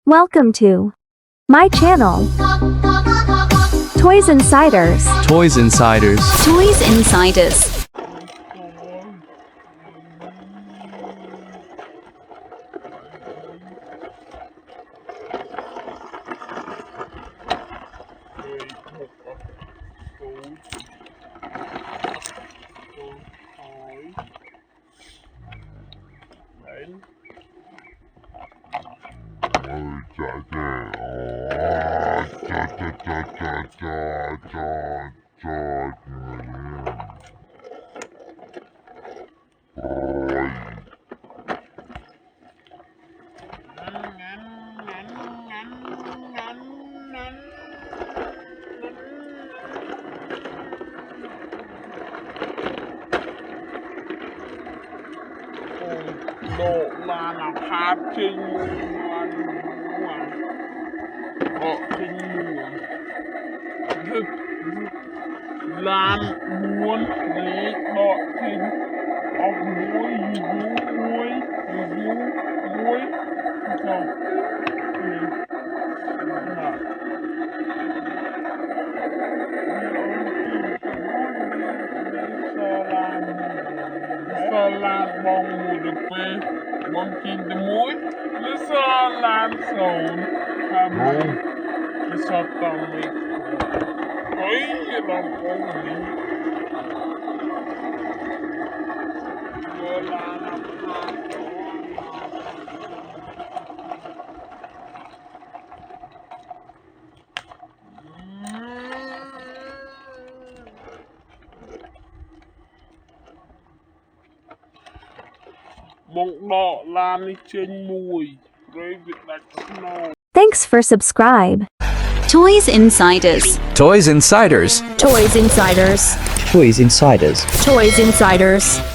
Welcome to my channel, Toys Insiders. Toys Insiders. Toys Insiders. Độ là phát trình họ trình lan muốn lấy độ trình học muối Sơ lan bông mùa được phê bông chín từ muối Lý sơ lan sầu Hà mùi Lý sơ tầm mịch Ấy lòng cô mình Sơ lan bông đỏ lan đi trên mùi rồi việc đặt snow. Thanks for subscribe. Toys Insiders. Toys Insiders. Toys Insiders. Toys Insiders. Toys Insiders.